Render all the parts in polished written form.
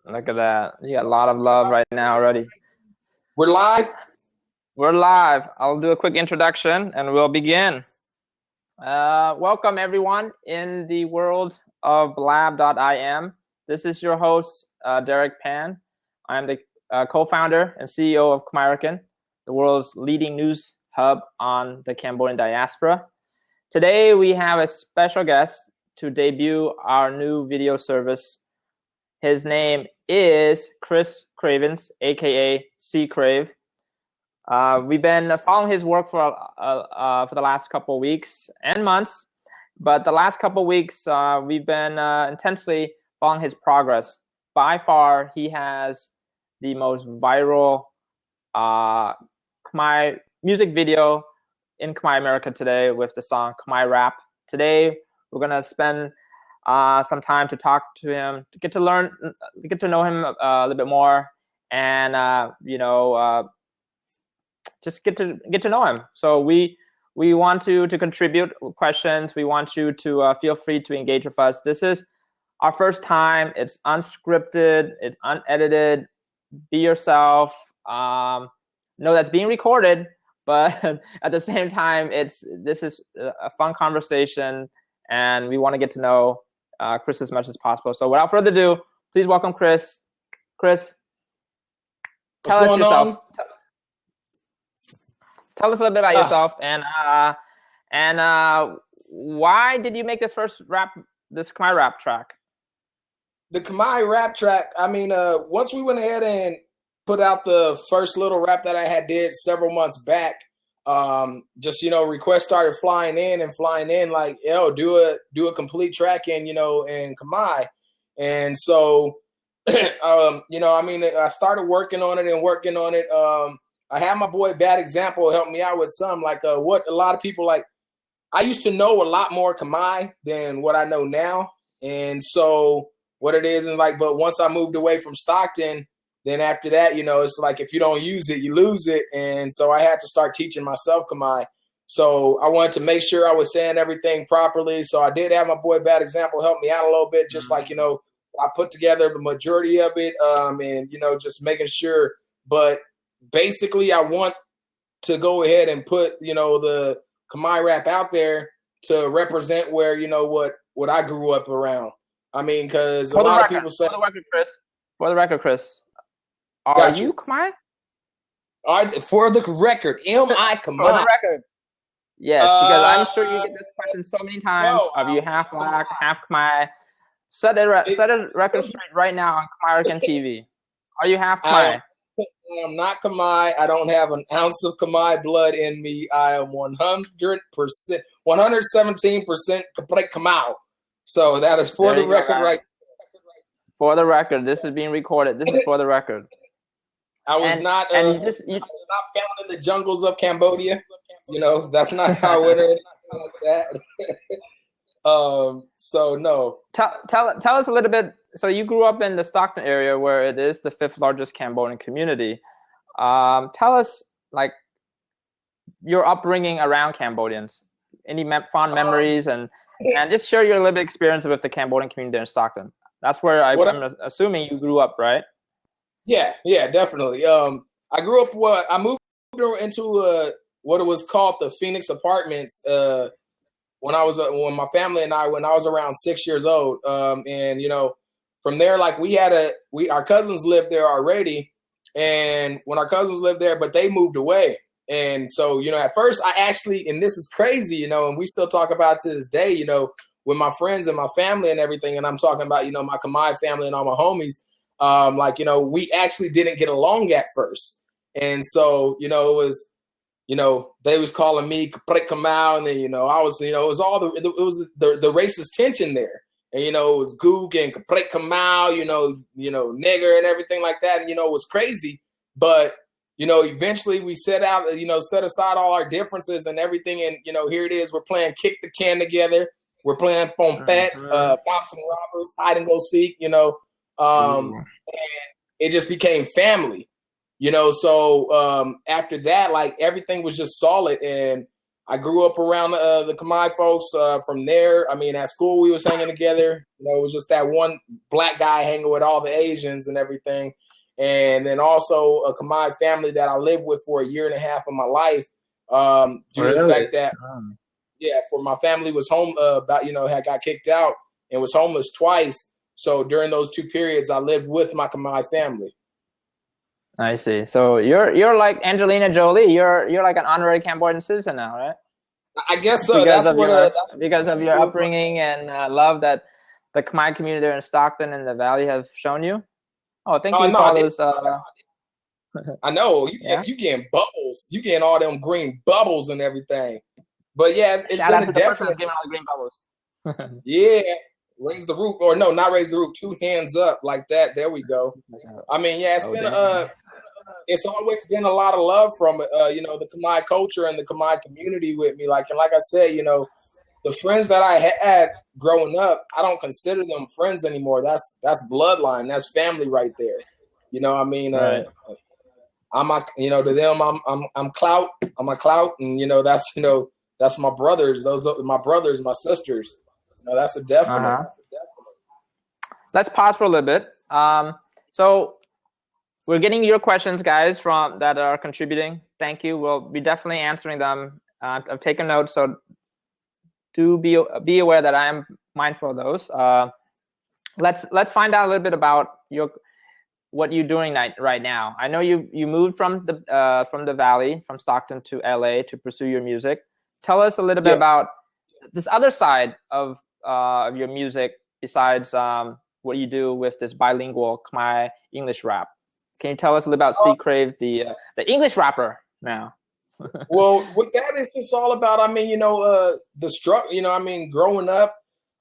Look at that. You got a lot of love right now already. We're live. We're live. I'll do a quick introduction and we'll begin. Welcome everyone in the world of blab.im. This is your host, Derek Pan. I'm the co-founder and CEO of Khmer, the world's leading news hub on the Cambodian diaspora. Today we have a special guest to debut our new video service. His name is Chris Cravens, aka C Crave. We've been following his work for the last couple of weeks and months, but the last couple of weeks we've been intensely following his progress. By far, he has the most viral Khmer music video in Khmer America today with the song Kamiya Rep. Today, we're gonna spend some time to talk to him, to get to know him a little bit more, and just get to know him. So we want you to contribute questions. We want you to feel free to engage with us. This is our first time. It's unscripted. It's unedited. Be yourself. Know that's being recorded, but at the same time, this is a fun conversation, and we want to get to know Chris as much as possible. So without further ado, please welcome Chris. Chris, tell us yourself. Tell us a little bit about yourself, and why did you make this Khmer rap track? The Khmer rap track. I mean, once we went ahead and put out the first little rap that I did several months back, requests started flying in like, yo, do a complete track in Khmer. And so, I started working on it. I had my boy Bad Example help me out with some, what a lot of people like. I used to know a lot more Khmer than what I know now. And so what it is, but once I moved away from Stockton, then after that, it's like if you don't use it, you lose it. And so I had to start teaching myself Khmer. So I wanted to make sure I was saying everything properly. So I did have my boy Bad Example help me out a little bit, just I put together the majority of it, and, just making sure. But basically, I want to go ahead and put, the Khmer rap out there to represent where, what I grew up around. I mean, because a lot of people say. For the record, Chris. Are you Khmer? For the record, am I Khmer? For the record. Yes, because I'm sure you get this question so many times. Are you half black, half Khmer? Set a record straight right now on Khmer TV. Are you half Khmer? I am not Khmer. I don't have an ounce of Khmer blood in me. I am 100%, 117% Khmer. So that is for the record, right? For the record, this is being recorded. This is for the record. I was not found in the jungles of Cambodia. That's not how it is. Like that. So no. Tell us a little bit. So you grew up in the Stockton area, where it is the 5th largest Cambodian community. Tell us your upbringing around Cambodians. Any fond memories, and just share your little bit experience with the Cambodian community in Stockton. That's where I'm assuming you grew up, right? Yeah, definitely. I grew up. I moved into what it was called the Phoenix Apartments when my family and I was around 6 years old. And from there, our cousins lived there already, and when our cousins lived there, but they moved away. And so at first I actually, and this is crazy, and we still talk about it to this day, with my friends and my family and everything. And I'm talking about my Khmer family and all my homies. We actually didn't get along at first. And so, it was, they was calling me Kamau, and then, I was, it was all the racist tension there. And, it was Goog and Kamau, nigger and everything like that. And, it was crazy. But, eventually we set aside all our differences and everything. And, here it is. We're playing kick the can together. We're playing Pompet, Cops and Robbers, hide and go seek, and it just became family, So after that, everything was just solid. And I grew up around the Khmer folks. From there, I mean, at school we was hanging together. You know, it was just that one black guy hanging with all the Asians and everything. And then also a Khmer family that I lived with for a year and a half of my life. Due to the fact that, for my family was home, had got kicked out and was homeless twice. So during those 2 periods, I lived with my Khmer family. I see. So you're like Angelina Jolie. You're like an honorary Cambodian citizen now, right? I guess so. Because of your upbringing and love that the Khmer community there in Stockton and the Valley have shown you. Oh, thank you for those. I know you getting bubbles. You getting all them green bubbles and everything. But yeah, it's shout been out to the person that's giving all the green bubbles. Yeah. Raise the roof, or no, not raise the roof. 2 hands up like that. There we go. I mean, yeah, it's always been a lot of love from the Khmer culture and the Khmer community with me. Like I said, the friends that I had growing up, I don't consider them friends anymore. That's bloodline. That's family right there. You know, I mean, right. To them, I'm clout. I'm a clout, and that's my brothers. Those are my brothers, my sisters. No, that's a definite. Let's pause for a little bit. So we're getting your questions, guys, from that are contributing. Thank you. We'll be definitely answering them. I've taken notes, so do be aware that I am mindful of those. Let's find out a little bit about what you're doing right now. I know you moved from the Valley, from Stockton to LA to pursue your music. Tell us a little bit about this other side of your music besides what you do with this bilingual Khmer English rap. Can you tell us a little about Crave, the English rapper now? Well, what that is, it's all about, I mean, the struggle, I mean, growing up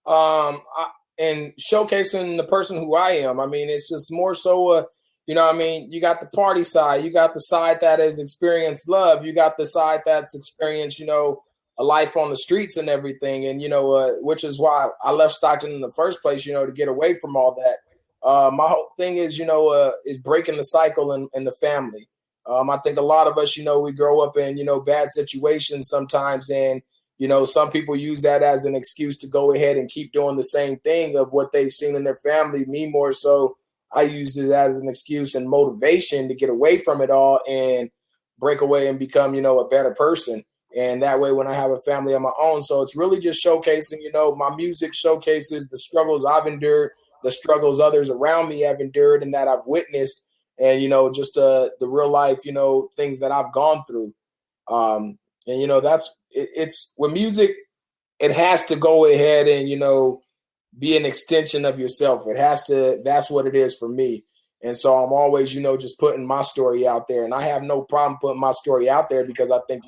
and showcasing the person who I am. I mean, it's just more so, I mean, you got the party side, you got the side that has experienced love, you got the side that's experienced, a life on the streets and everything. And, which is why I left Stockton in the first place, to get away from all that. My whole thing is, is breaking the cycle in the family. I think a lot of us, we grow up in, bad situations sometimes. And, some people use that as an excuse to go ahead and keep doing the same thing of what they've seen in their family. Me more so, I use it as an excuse and motivation to get away from it all and break away and become, a better person. And that way, when I have a family of my own, so it's really just showcasing, my music showcases the struggles I've endured, the struggles others around me have endured and that I've witnessed, and, just the real life, things that I've gone through. And, it's with music, it has to go ahead and, be an extension of yourself. It has to, that's what it is for me. And so I'm always, just putting my story out there, and I have no problem putting my story out there because I think,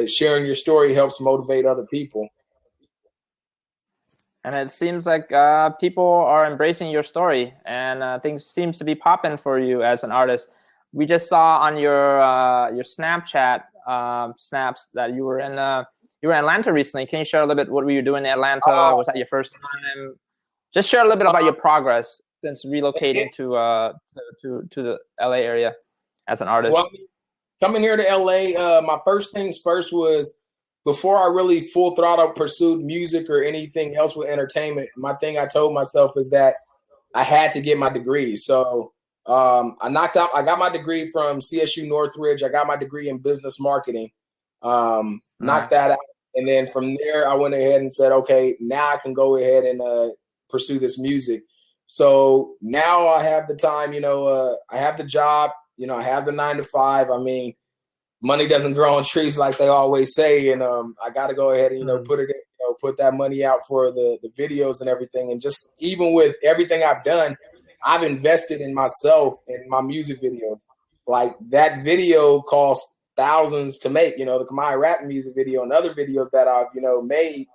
sharing your story helps motivate other people. And it seems like people are embracing your story, and things seems to be popping for you as an artist. We just saw on your Snapchat snaps that you were in Atlanta recently. Can you share a little bit what were you doing in Atlanta? Was that your first time? Just share a little bit about your progress since relocating to the LA area as an artist. Well, coming here to LA, my first things first was, before I really full throttle pursued music or anything else with entertainment, my thing I told myself is that I had to get my degree. So I got my degree from CSU Northridge. I got my degree in business marketing, knocked that out. And then from there, I went ahead and said, okay, now I can go ahead and pursue this music. So now I have the time, I have the job, I have the 9 to 5. I mean, money doesn't grow on trees like they always say. And I got to go ahead and, put that money out for the videos and everything. And just even with everything I've done, I've invested in myself and my music videos. Like that video costs thousands to make, the Kamiya Rep music video and other videos that I've, made.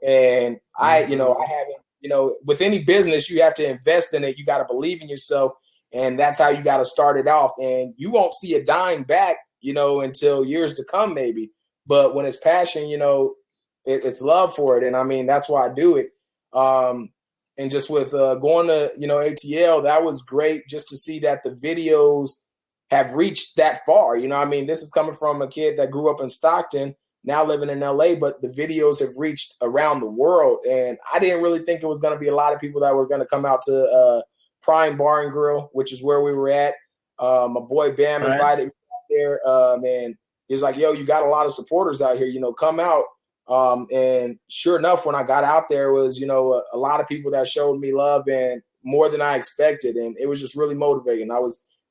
And I haven't, with any business, you have to invest in it. You got to believe in yourself. And that's how you got to start it off. And you won't see a dime back, until years to come, maybe. But when it's passion, it's love for it. And I mean, that's why I do it. And just with going to, ATL, that was great just to see that the videos have reached that far. I mean, this is coming from a kid that grew up in Stockton, now living in LA, but the videos have reached around the world. And I didn't really think it was going to be a lot of people that were going to come out to Prime Bar and Grill, which is where we were at. My boy Bam invited me out there, and he was like, yo, you got a lot of supporters out here, come out. And sure enough, when I got out there, was, a lot of people that showed me love and more than I expected. And it was just really motivating. It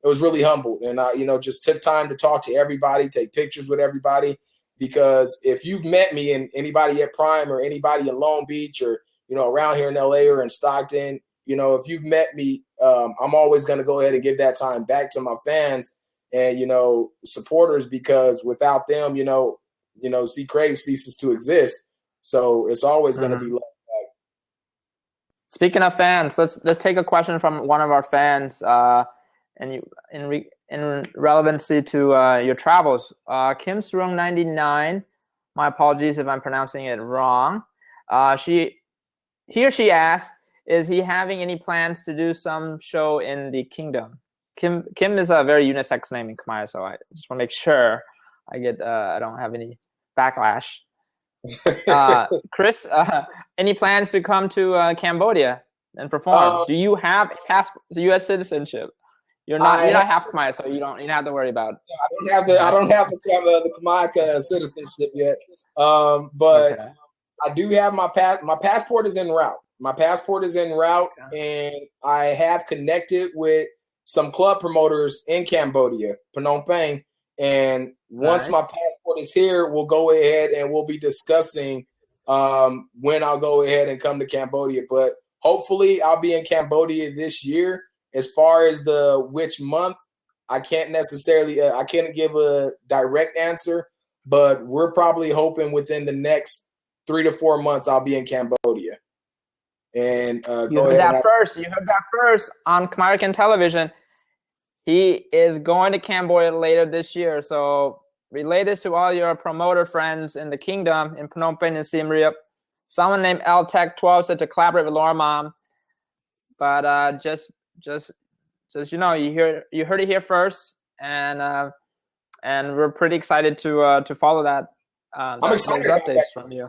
was really humbled. And I, just took time to talk to everybody, take pictures with everybody, because if you've met me and anybody at Prime or anybody in Long Beach or, around here in LA or in Stockton, if you've met me, I'm always going to go ahead and give that time back to my fans and, supporters, because without them, see Crave ceases to exist. So it's always going to be love back. Speaking of fans, let's take a question from one of our fans, and in relevancy to your travels. Kim Surung 99, my apologies if I'm pronouncing it wrong. He or she asked, is he having any plans to do some show in the kingdom? Kim is a very unisex name in Khmer, so I just want to make sure I don't have any backlash. Chris, any plans to come to Cambodia and perform? Do you have U.S. citizenship? You're not half Khmer, so you don't have to worry about it. I don't have the Khmer citizenship yet. But okay. I do have my passport is en route. My passport is en route, and I have connected with some club promoters in Cambodia, Phnom Penh. And once my passport is here, we'll go ahead and we'll be discussing when I'll go ahead and come to Cambodia. But hopefully I'll be in Cambodia this year. As far as which month, I can't necessarily, I can't give a direct answer, but we're probably hoping within the next 3 to 4 months, I'll be in Cambodia. And you heard that first on American television. He is going to Cambodia later this year. So relay this to all your promoter friends in the kingdom, in Phnom Penh and Siem Reap. Someone named LTech12 said to collaborate with Laura Mom. But just you heard it here first, and we're pretty excited to follow that. I'm excited those updates from you.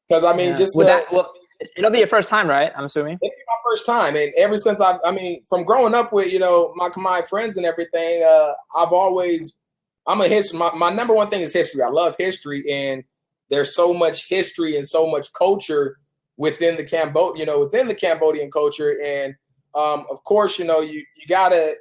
Because it'll be your first time, right? I'm assuming. It'll be my first time, and ever since from growing up with my Khmer friends and everything, I'm a history. My number one thing is history. I love history, and there's so much history and so much culture within the Cambodian culture, and of course, you gotta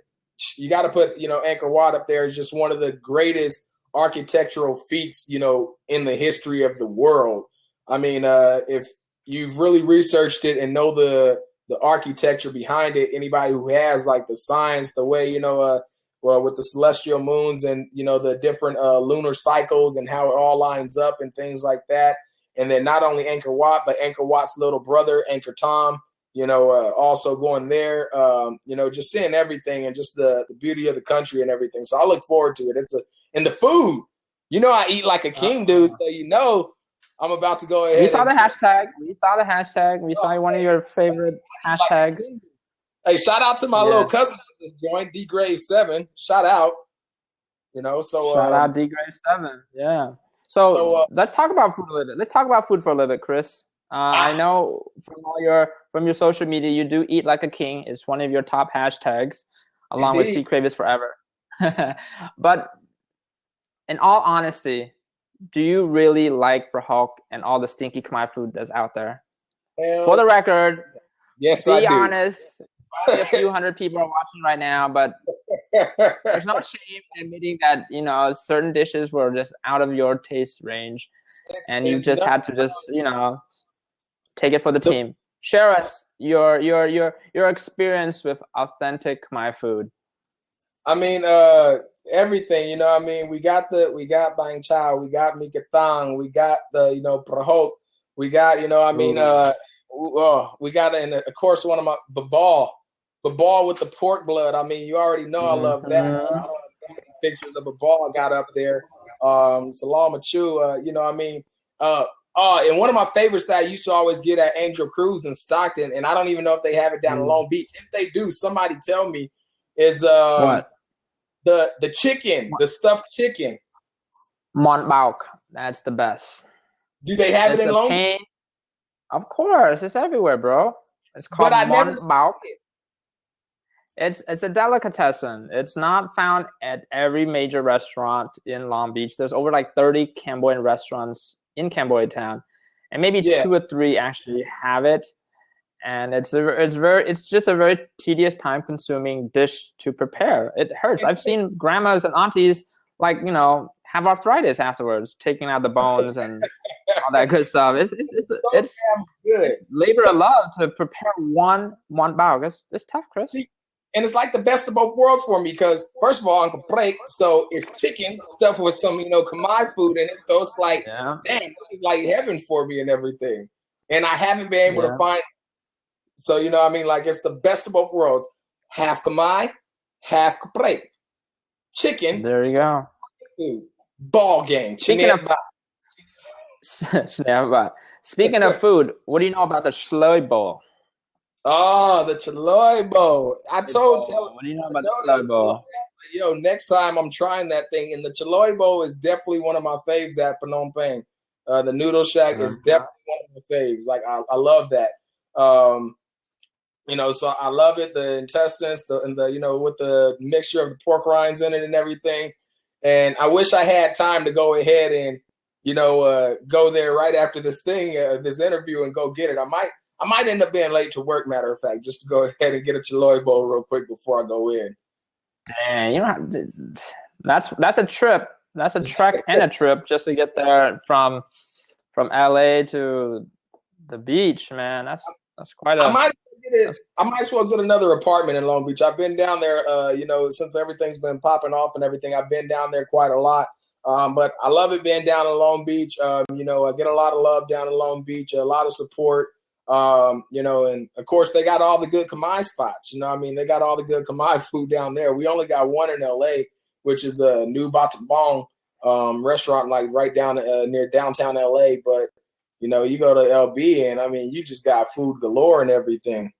put Angkor Wat up there as just one of the greatest architectural feats in the history of the world. I mean, if you've really researched it and know the architecture behind it, anybody who has like the science, the way with the celestial moons and the different lunar cycles and how it all lines up and things like that, and then not only Angkor Wat but Angkor Wat's little brother Angkor Thom. Also going there, just seeing everything and just the beauty of the country and everything. So I look forward to it. And the food, I eat like a king, dude. So I'm about to go ahead. We saw the hashtag. We saw one of your favorite hashtags. Hey, shout out to my little cousin that just joined D-Grave7. Shout out. Shout out D-Grave7. Yeah. So let's talk about food a little bit. Let's talk about food for a little bit, Chris. I know from your social media, you do eat like a king. It's one of your top hashtags, along with See Crave is Forever. But in all honesty, do you really like brahok and all the stinky Khmer food that's out there? For the record, yes, be honest. Probably a few hundred people are watching right now, but there's no shame in admitting that certain dishes were just out of your taste range, and you just had to just take it for the team. Share us your experience with authentic Khmer food. I mean, everything. We got bang chow, we got mikathang, we got the brahok, we got we got, and of course one of my babal with the pork blood. I mean, you already know I love that. I don't have pictures of babal I got up there. Salam machu, and one of my favorites that I used to always get at Angel Cruise in Stockton, and I don't even know if they have it down in Long Beach. If they do, somebody tell me, is what? The chicken, the stuffed chicken. Mon bauk. That's the best. Do they have It's it in a Long Beach? pain. Of course, it's everywhere, bro. It's called But I never mon seen bao. it. It's a delicatessen. It's not found at every major restaurant in Long Beach. There's over like 30 Cambodian restaurants in Cambodia town, and maybe Yeah. 2 or 3 actually have it. And it's just a very tedious, time-consuming dish to prepare. It hurts. I've seen grandmas and aunties have arthritis afterwards, taking out the bones and all that good stuff. It's Good. labor of love to prepare one bao. It's tough, Chris. And it's like the best of both worlds for me because, first of all, Uncle Blake, so it's chicken stuff with some, Khmer food in it. So it's like, Yeah. damn, this is like heaven for me and everything. And I haven't been able to find. So, like it's the best of both worlds. Half Khmer, half Blake. Chicken. There you go. Food. Ball game. Speaking of food, what do you know about the Chloi bowl? Oh, the Chloi bowl. What do you know about the Chloi bowl? Yo, next time I'm trying that thing, and the Chloi bowl is definitely one of my faves at Phnom Penh. The Noodle Shack is definitely one of my faves. Like I love that. So I love it. The intestines, with the mixture of the pork rinds in it and everything. And I wish I had time to go ahead and, go there right after this thing, this interview, and go get it. I might end up being late to work, matter of fact, just to go ahead and get a Chloi bowl real quick before I go in. Dang, that's a trip. That's a trek and a trip just to get there from LA to the beach, man. That's quite a. I might as well get another apartment in Long Beach. I've been down there, since everything's been popping off and everything. I've been down there quite a lot. But I love it being down in Long Beach. I get a lot of love down in Long Beach, a lot of support. And of course they got all the good Khmer spots. They got all the good Khmer food down there. We only got one in LA, which is a New Batabong restaurant, like right down near downtown LA. But you go to LB and you just got food galore and everything.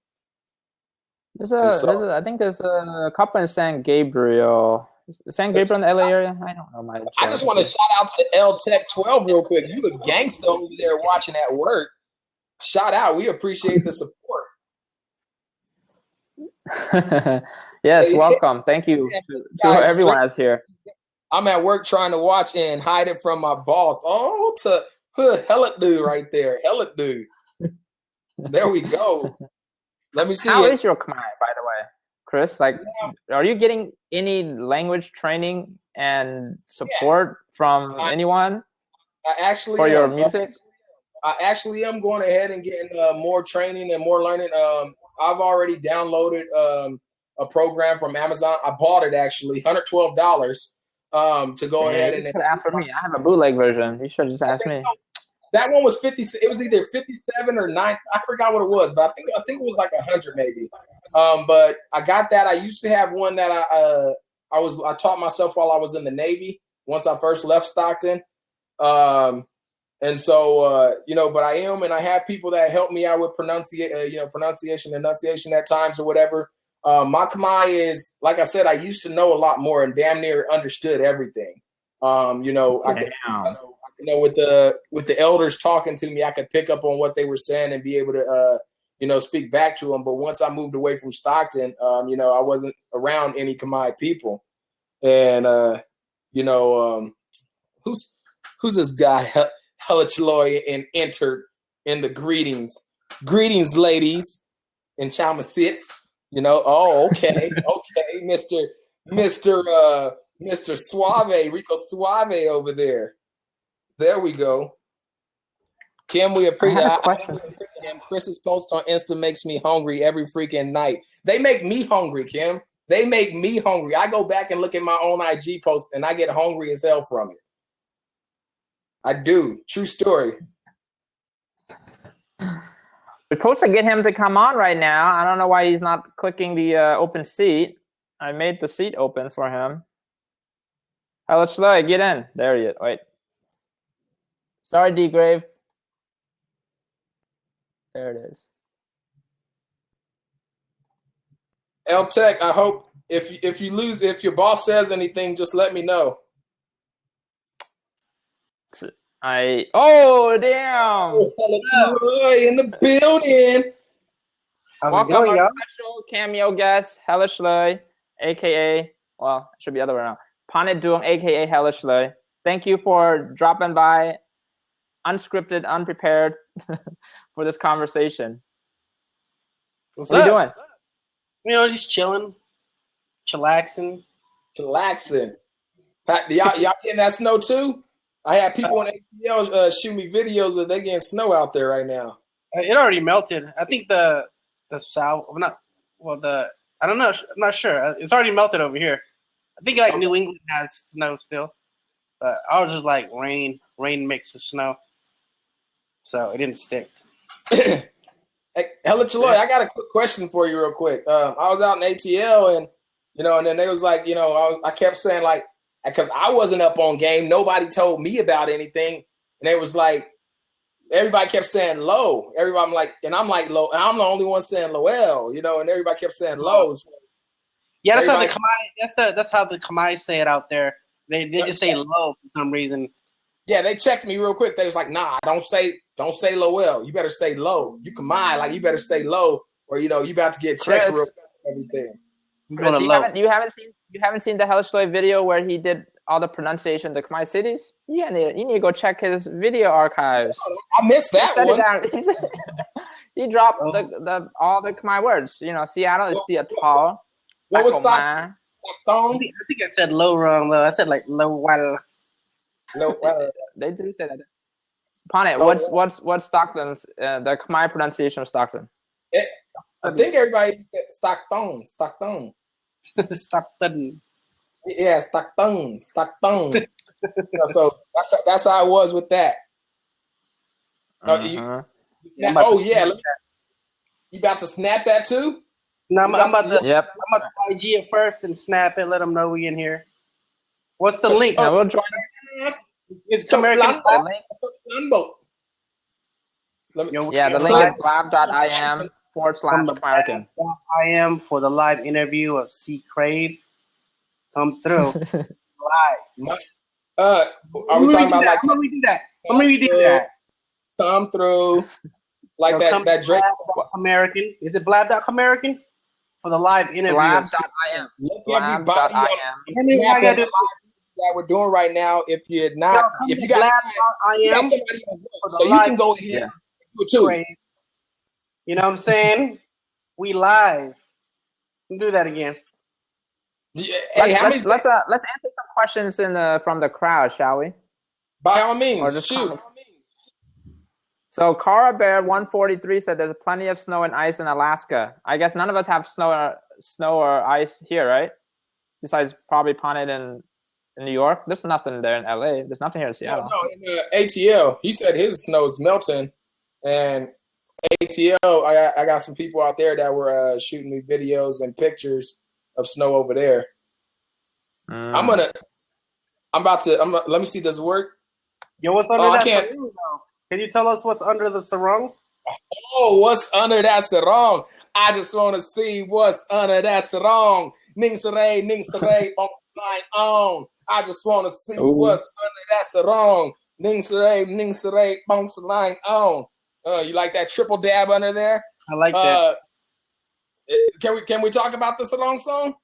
I think there's a couple in San Gabriel. Is San Gabriel in the LA area? I don't know. I just want to shout out to L Tech 12 real quick. You a gangster over there watching at work. Shout out. We appreciate the support. Yes, welcome. Thank you to everyone that's here. I'm at work trying to watch and hide it from my boss. Oh, hell it dude right there. Hell it dude. There we go. Let me see. How is your Khmer, by the way, Chris? Are you getting any language training and support from anyone for your music? I actually am going ahead and getting more training and more learning. I've already downloaded a program from Amazon. I bought it actually, $112 to go ahead and. You should ask for me. I have a bootleg version. You should just ask me. That one was 50. It was either 57 or 9. I forgot what it was, but I think it was like 100 maybe. But I got that. I used to have one that I taught myself while I was in the Navy once I first left Stockton. And so, but I have people that help me out with pronunciation, enunciation at times or whatever. My Khmer is, like I said, I used to know a lot more and damn near understood everything. With the elders talking to me, I could pick up on what they were saying and be able to, speak back to them. But once I moved away from Stockton, I wasn't around any Khmer people. And, who's this guy? Hella Chloe and entered in the greetings. Greetings, ladies, and Chama sits. Oh, okay, okay, Mr. Suave, Rico Suave over there. There we go. Kim, we appreciate it. Chris's post on Insta makes me hungry every freaking night. They make me hungry, Kim. They make me hungry. I go back and look at my own IG post and I get hungry as hell from it. I do. True story. We're supposed to get him to come on right now. I don't know why he's not clicking the open seat. I made the seat open for him. Hello, Shloy, get in. There he is. Wait. Sorry, D-Grave. There it is. L Tech, I hope if your boss says anything, just let me know. Oh, damn! Roy in the building. Welcome our special cameo guest, Hellish Loy, aka, well, it should be the other way around. Panit Dung, aka Hellish Loy. Thank you for dropping by, unscripted, unprepared, for this conversation. What are you doing? You know, just chilling, chillaxing. Y'all getting that snow too? I had people on ATL shoot me videos of they getting snow out there right now. It already melted. I think the south, I don't know. I'm not sure. It's already melted over here. I think like New England has snow still, but ours is like rain mixed with snow, so it didn't stick. Hey, Hella Chaloy, I got a quick question for you real quick. I was out in ATL and then they was like, I kept saying like, because I wasn't up on game, nobody told me about anything, and they was like, everybody kept saying low. Everybody, I'm like low, and I'm the only one saying Lowell, and everybody kept saying low. So yeah, that's how the Khmer. That's how the Khmer say it out there. They just say low for some reason. Yeah, they checked me real quick. They was like, nah, don't say Lowell. You better say low. You Khmer, like you better say low, or you about to get checked real quick and everything. Chris, you haven't seen the Hellish Loy video where he did all the pronunciation of the Khmer cities? Yeah, you need to go check his video archives. I missed that one. He dropped all the Khmer words. Seattle is Seattle. What was that? I think I said low wrong though. I said like low well. They do say that. Panit, what's Stockton's the Khmer pronunciation of Stockton? I think everybody said Stockton. Stockton. Yeah, Stockton. So that's how I was with that. You about to snap that too? No, I'm about to IG it first and snap it. Let them know we in here. What's the link? We'll join. It's American. The link is blab.im/American. I am for the live interview of Crave. Come through live. Are we talking about like? Let me do that. Come through like that Drake. American. Is it blab.American for the live interview? Blab.im. Blab.im. That we're doing right now. If you're not, if you got blab.im, so you can go ahead and do it too. You know what I'm saying? We live. Do that again. Yeah. Hey, let's answer some questions from the crowd, shall we? By all means, shoot. So Cara Bear 143 said there's plenty of snow and ice in Alaska. I guess none of us have snow or ice here, right? Besides probably Panit in New York. There's nothing there in LA. There's nothing here in Seattle. No, in ATL, he said his snow is melting, and ATL, I got some people out there that were shooting me videos and pictures of snow over there. Let me see, does it work? Yo, what's under that sarong, though? Can you tell us what's under the sarong? Oh, what's under that sarong? I just want to see what's under that sarong. Ning saray, line on. I just want to see what's under that sarong. Ning saray, line on. You like that triple dab under there? I like that. Can we talk about the sarong song?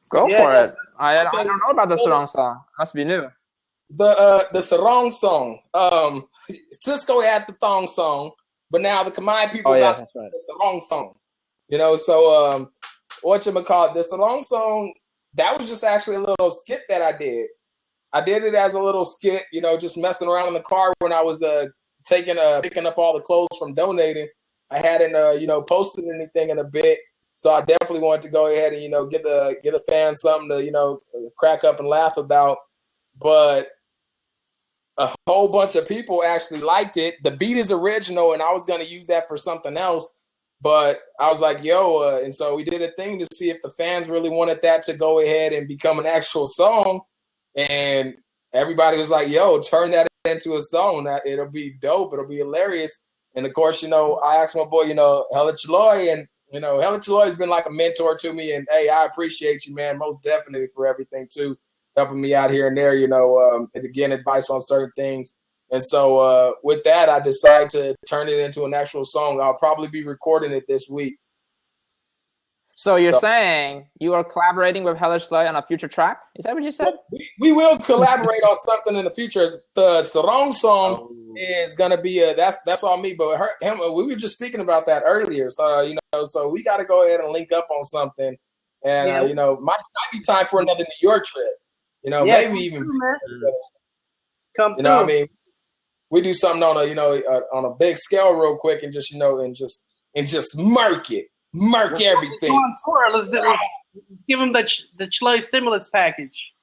Go for it. I don't know about the sarong song. Must be new. The sarong song. Cisco had the thong song, but now the Khmer people got the sarong song. So whatchamacallit, the sarong song, that was just actually a little skit that I did. I did it as a little skit, just messing around in the car when I was picking up all the clothes from donating. I hadn't posted anything in a bit. So I definitely wanted to go ahead and, give the fans something to, crack up and laugh about. But a whole bunch of people actually liked it. The beat is original, and I was going to use that for something else. But I was like, and so we did a thing to see if the fans really wanted that to go ahead and become an actual song. And everybody was like, turn that into a song. That it'll be dope. It'll be hilarious. And, of course, I asked my boy, Hella Chaloy, and Hella Chaloy has been like a mentor to me, and hey, I appreciate you, man, most definitely for everything too. helping me out here and there, and again, advice on certain things. And so with that, I decided to turn it into an actual song. I'll probably be recording it this week. So you're saying you are collaborating with Hellish Slay on a future track? Is that what you said? We will collaborate on something in the future. The Sarong song is gonna be that's all me. But we were just speaking about that earlier. So so we got to go ahead and link up on something. And might be time for another New York trip. Maybe even come through. I mean, we do something on a big scale real quick and just and just murk everything. Go on tour. Let's give them the Chloe stimulus package.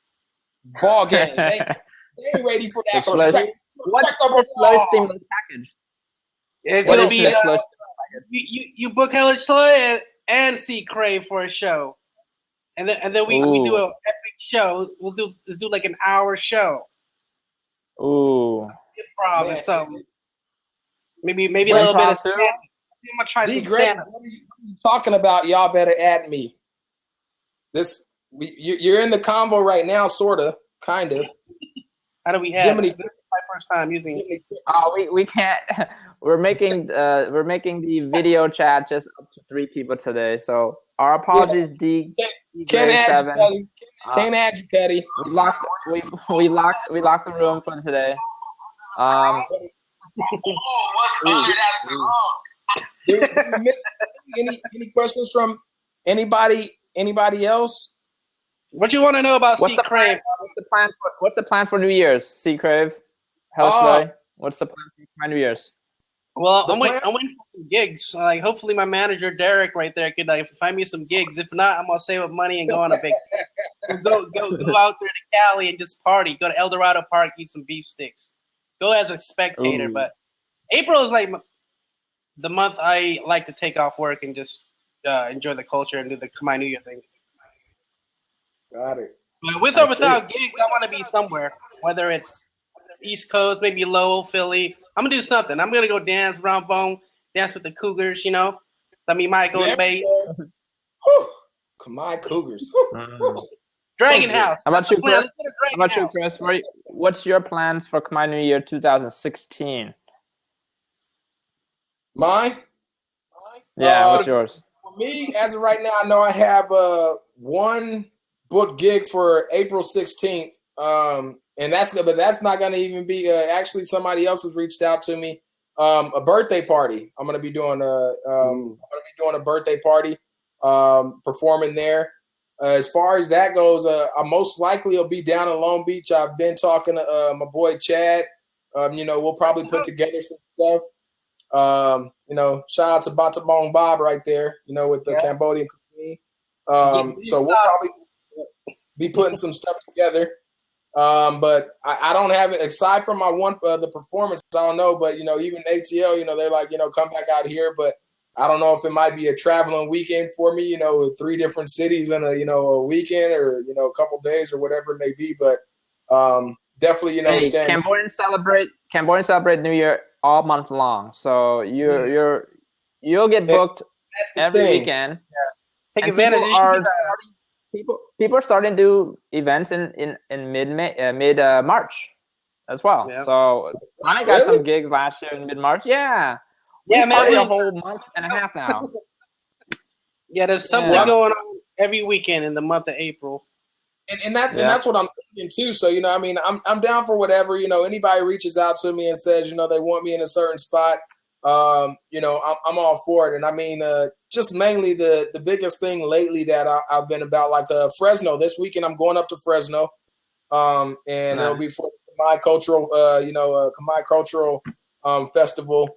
Ball game. They ain't ready for that. What's the Chloe stimulus package? It's gonna be you book Hellish Slay and see Crave for a show, and then we do an epic show. Let's do like an hour show. Ooh. Improv or something. Maybe a little bit of stand-up. I'm gonna try some stand-up. What are you talking about? Y'all better add me. You're in the combo right now, sorta, kind of. How do we have? Jiminy, this is my first time using it. We can't. We're making the video chat just up to 3 people today. So our apologies, D. Can't add you, Cuddy. Can't add you, Cuddy. We locked the room for today. What's under that wrong? Did we miss any questions from anybody else? What you want to know about C Crave? What's the plan for New Year's? C Crave, Hellish Slay. What's the plan for my New Year's? Well, I'm waiting for some gigs. Like, hopefully, my manager Derek right there could find me some gigs. If not, I'm gonna save up money and go on a big go out there to Cali and just party. Go to El Dorado Park, eat some beef sticks. Go as a spectator. Ooh. But April is like the month I like to take off work and just enjoy the culture and do the Khmer New Year thing. Got it. But with or without gigs, I want to be somewhere. Whether it's East Coast, maybe Lowell, Philly. I'm gonna do something. I'm gonna go dance around Bone, dance with the Cougars. I mean, Michael and Bay. Khmer Cougars. Dragon House. How about you, Chris? What's your plans for Khmer New Year 2016? Mine? Yeah, what's yours? For me, as of right now, I know I have one book gig for April 16th. And that's good, but that's not going to even be actually somebody else has reached out to me. A birthday party. I'm going to be doing a birthday party, performing there. As far as that goes, I most likely will be down in Long Beach. I've been talking to my boy Chad. We'll probably put together some stuff. Shout out to Batabong Bob right there, with the Cambodian community. So we'll probably be putting some stuff together. But I don't have it aside from my the performance. I don't know, but even ATL, they're like, come back out here. But I don't know if it might be a traveling weekend for me, with 3 different cities in a weekend or a couple days or whatever it may be. But definitely, Cambodians celebrate New Year all month long, so you'll get booked every weekend. Yeah. Take advantage. People are starting to do events in mid March as well. Yeah. So I got some gigs last year in mid March. Yeah, man, a whole month and a half now. Yeah, there's something going on every weekend in the month of April. And that's what I'm thinking too. So I'm down for whatever. Anybody reaches out to me and says they want me in a certain spot. I'm all for it. And I mean, just mainly the biggest thing lately that I've been about, like Fresno. This weekend I'm going up to Fresno, and it'll be for Khmer Cultural, Khmer Cultural Festival,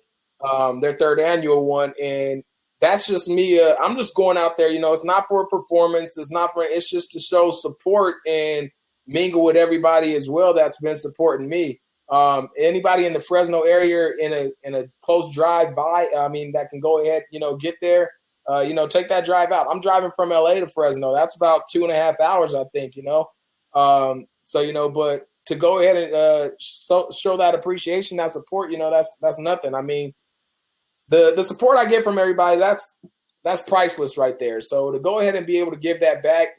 their 3rd annual one, and that's just me. I'm just going out there. It's not for a performance. It's just to show support and mingle with everybody as well that's been supporting me. Anybody in the Fresno area in a close drive by, that can go ahead, get there, take that drive out. I'm driving from LA to Fresno. That's about 2.5 hours, I think, but to go ahead and show that appreciation, that support, that's nothing. I mean, the support I get from everybody, that's priceless right there. So to go ahead and be able to give that back,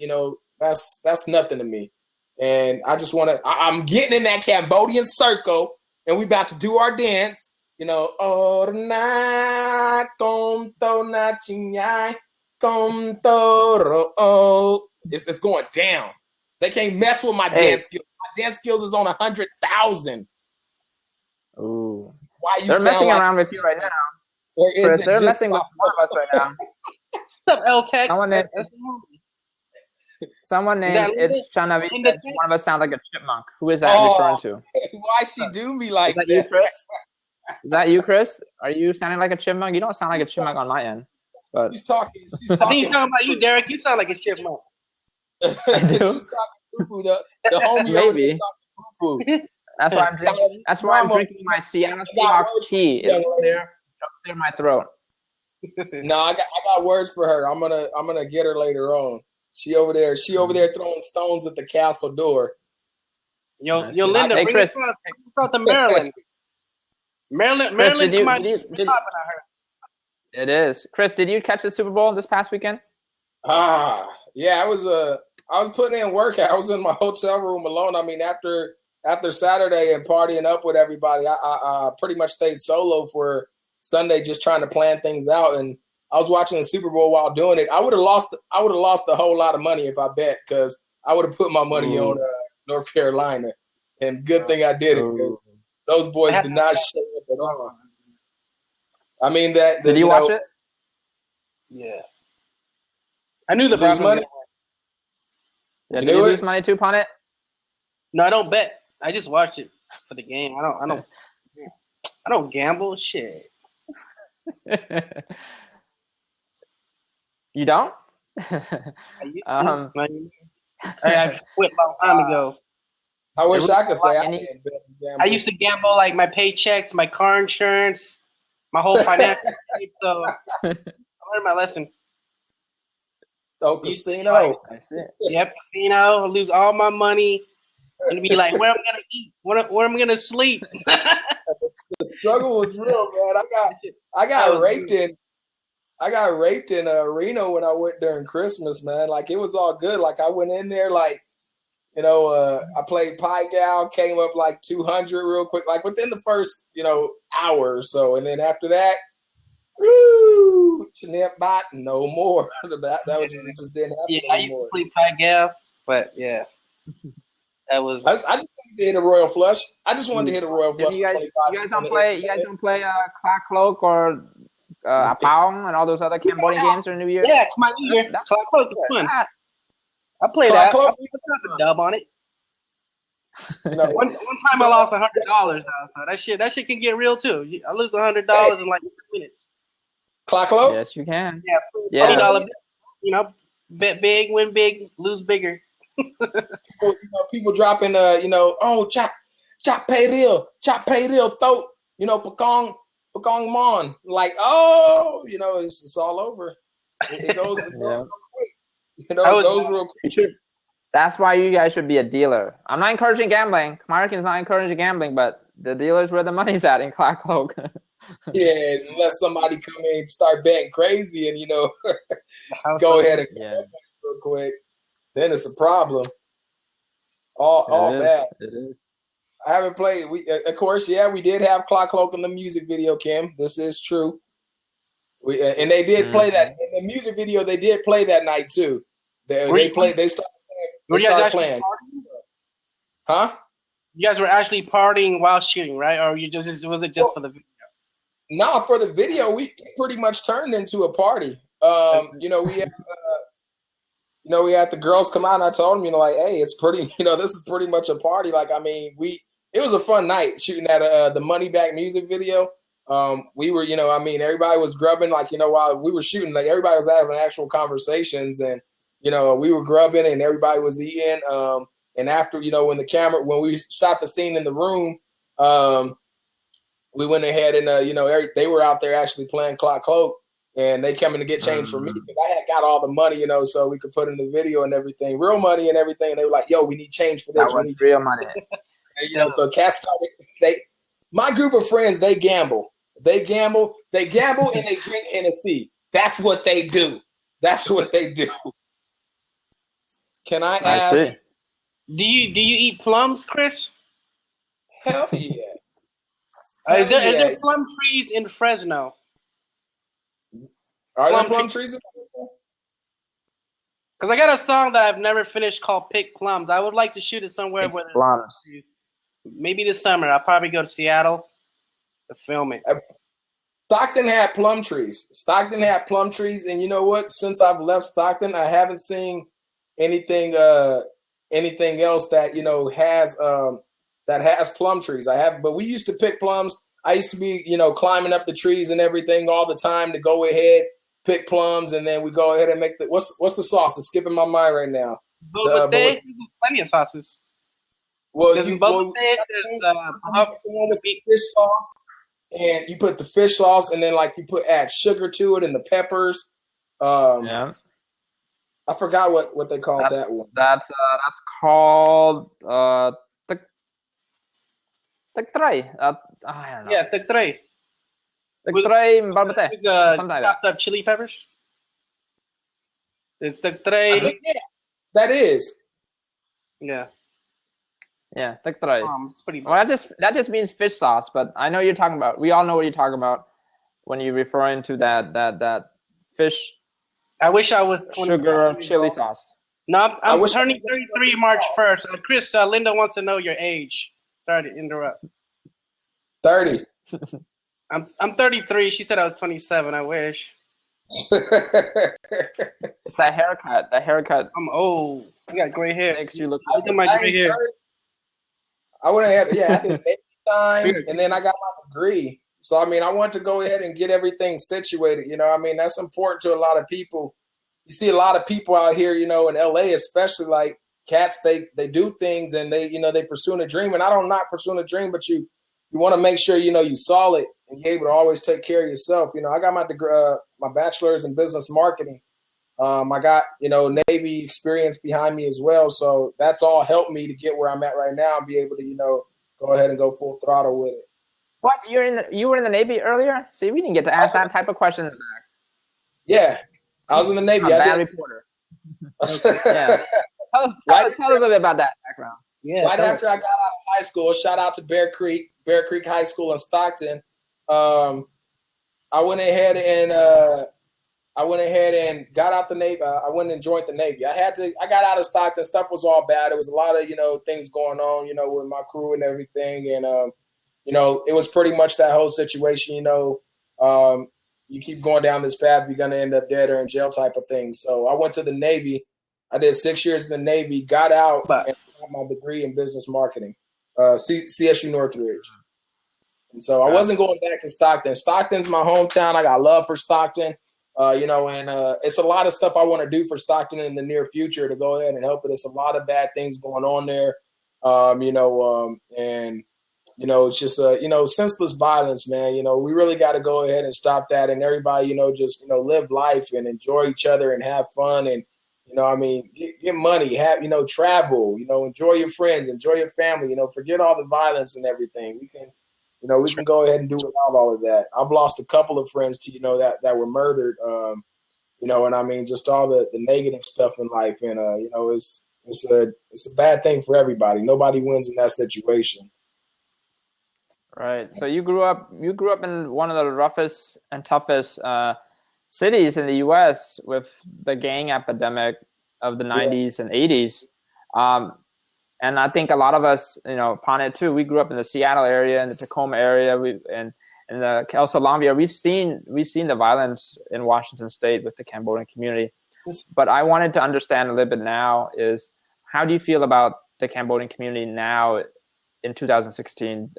that's nothing to me. And I just want to. I'm getting in that Cambodian circle, and we about to do our dance. You know, oh na kom to na chinyai kom to oh. It's going down. They can't mess with my dance skills. My dance skills is on 100,000. Ooh. Why you They're messing like, around with you right now. or is Chris, it they're just messing with one of us right now. What's up, L Tech? Someone named It's Chanavi. One of us sounds like a chipmunk. Who is that referring to? Why she do me like that? You, Chris? Is that you, Chris? Are you sounding like a chipmunk? You don't sound like a chipmunk on my end. But She's talking. I think you're talking about you, Derek. You sound like a chipmunk. I do. She's talking poo-poo. The homie Maybe. poo-poo. That's why I'm drinking. That's why I'm drinking my Seattle Seahawks tea. It'll clear my throat. No, I got words for her. I'm gonna get her later on. She over there throwing stones at the castle door. Yo, Linda, hey, bring Chris. us out to Maryland. Maryland, Chris, come on. It is. Chris, did you catch the Super Bowl this past weekend? Yeah, I was putting in work. I was in my hotel room alone. I mean, after Saturday and partying up with everybody, I pretty much stayed solo for Sunday, just trying to plan things out. And I was watching the Super Bowl while doing it. I would have lost a whole lot of money if I bet, because I would have put my money on North Carolina. And good thing I did it, because those boys did not show up at all. I mean, did you watch it? Yeah. I knew the Broncos money. Yeah, did you lose money too upon it? No, I don't bet. I just watched it for the game. I don't gamble. Shit. You don't? I quit a long time ago. I wish I could say I used to gamble like my paychecks, my car insurance, my whole financial state. So I learned my lesson. Oh, casino. Yep, casino. I lose all my money and be like, where am I gonna eat? Where am I gonna sleep? The struggle was real, man. I got raped in Reno when I went during Christmas, man. Like, it was all good. Like, I went in there, like, I played Pie Gal, came up like 200 real quick, like within the first, hour or so. And then after that, woo, Bot, no more. that was just, it just didn't happen anymore. I used to play Pie Gal, but yeah. That was. I just wanted to hit a royal flush. You guys don't play Clack Cloak or Apao and all those other Cambodian games for New Year? Yeah, it's my New Year. Clack Cloak is fun. I played that. I put a dub on it. One time I lost $100 though, so that shit can get real too. I lose $100 in like 2 minutes. Clock low? Yes, you can. Yeah, $20. Bet big, win big, lose bigger. People dropping, oh, chop pay real, throat, pagong mon. Like, oh, it's all over. It goes real quick. It goes real quick. That's why you guys should be a dealer. I'm not encouraging gambling. Americans not encouraging gambling, but the dealers where the money's at in Clack Cloak. Yeah, unless somebody come in and start betting crazy and go ahead and real quick, then it's a problem. All bad. It is. I haven't played. Of course, we did have Clock Cloak in the music video, Kim. This is true. And they did play that in the music video. They did play that night too. They played. They started playing. Huh? You guys were actually partying while shooting, right? Or was it just for the video? No, for the video, we pretty much turned into a party. We had the girls come out, and I told them, hey, it's pretty, this is pretty much a party. Like, I mean, it was a fun night shooting at the Money Back music video. We were, everybody was grubbing, like, while we were shooting, like, everybody was having actual conversations, and, we were grubbing and everybody was eating. And after, when we shot the scene in the room, we went ahead and, they were out there actually playing Clock Cloak, and they coming to get change for me because I had got all the money, so we could put in the video and everything, real money and everything. And they were like, yo, we need change for this. That was real money. And, so cats started, my group of friends, they gamble. They gamble, and they drink Hennessy. That's what they do. Can I ask? Do you eat plums, Chris? Hell yeah. Is there plum trees in Fresno? Are there plum trees in Fresno? Because I got a song that I've never finished called "Pick Plums." I would like to shoot it somewhere where there's plums. Maybe this summer. I'll probably go to Seattle to film it. Stockton had plum trees. And you know what? Since I've left Stockton, I haven't seen anything else that has plum trees. But we used to pick plums. I used to be climbing up the trees and everything all the time to go ahead, pick plums, and then we go ahead and make the what's the sauce? It's skipping my mind right now. There's plenty of sauces. Well, there's the one with the fish sauce, and you put the fish sauce, and then you add sugar to it and the peppers. Yeah. I forgot what they called that one. That's called Tray. I don't know. Yeah, Tray. Tray barbate. Something like that. Chopped up chili peppers. It's Tray. Yeah, that is. Yeah. Yeah, Tray. It's pretty. Well, that just means fish sauce, but I know you're talking about. We all know what you're talking about when you're referring to that fish. I wish I was sugar chili sauce. No, I'm turning 33 March 1st. Chris, Linda wants to know your age. Sorry to interrupt. 30. I'm 33. She said I was 27. I wish. It's that haircut. I'm old. I got gray hair. Makes you look. Look at my gray hair. I would have had I did baby time, and then I got my degree. So I wanted to go ahead and get everything situated. That's important to a lot of people. You see a lot of people out here, in LA, especially like cats. They do things and they pursue a dream. And I don't not pursue a dream, but you want to make sure you solid and you're able to always take care of yourself. I got my degree, my bachelor's in business marketing. I got Navy experience behind me as well. So that's all helped me to get where I'm at right now and be able to go ahead and go full throttle with it. What, you were in the Navy earlier? See, we didn't get to ask that type of question in the back. Yeah, I was in the Navy. I'm a bad reporter. Okay, yeah. Tell us a little bit about that background. Yeah. Right after I got out of high school, shout out to Bear Creek High School in Stockton. I went ahead and got out the Navy. I went and joined the Navy. I got out of Stockton. Stuff was all bad. There was a lot of things going on with my crew and everything, and it was pretty much that whole situation. You keep going down this path, you're going to end up dead or in jail type of thing. So I went to the Navy. I did 6 years in the Navy, got out, and got my degree in business marketing, CSU Northridge. And so I wasn't going back to Stockton. Stockton's my hometown. I got love for Stockton, and it's a lot of stuff I want to do for Stockton in the near future to go ahead and help it. There's a lot of bad things going on there, and it's just senseless violence, man. We really got to go ahead and stop that, and everybody, just live life and enjoy each other and have fun and get money, have travel, enjoy your friends, enjoy your family, forget all the violence and everything. We can go ahead and do without all of that. I've lost a couple of friends to that were murdered, and just all the negative stuff in life, and it's a bad thing for everybody. Nobody wins in that situation. Right. So you grew up in one of the roughest and toughest cities in the U.S. with the gang epidemic of the 90s and 80s. And I think a lot of us, upon it too, we grew up in the Seattle area and the Tacoma area, and the El Salvador. We've seen the violence in Washington State with the Cambodian community. But I wanted to understand a little bit now is, how do you feel about the Cambodian community now in 2016?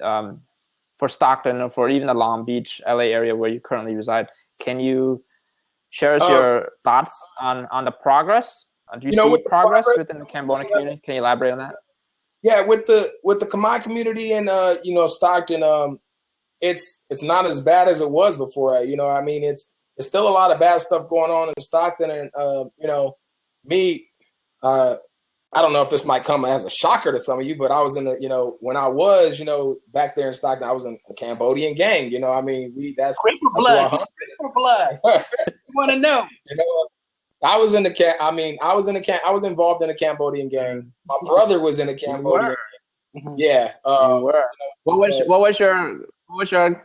For Stockton or for even the Long Beach, LA area where you currently reside, can you share us your thoughts on the progress? Do you see progress within the Cambodian community? Can you elaborate on that? Yeah, with the Khmer community in Stockton, it's not as bad as it was before. It's still a lot of bad stuff going on in Stockton, and me. I don't know if this might come as a shocker to some of you, but I was in when I was, back there in Stockton, I was in a Cambodian gang. That's Creeper blood. You want to know? I was in the I was involved in a Cambodian gang. My brother was in a Cambodian gang. Yeah. You were. What was your sorry,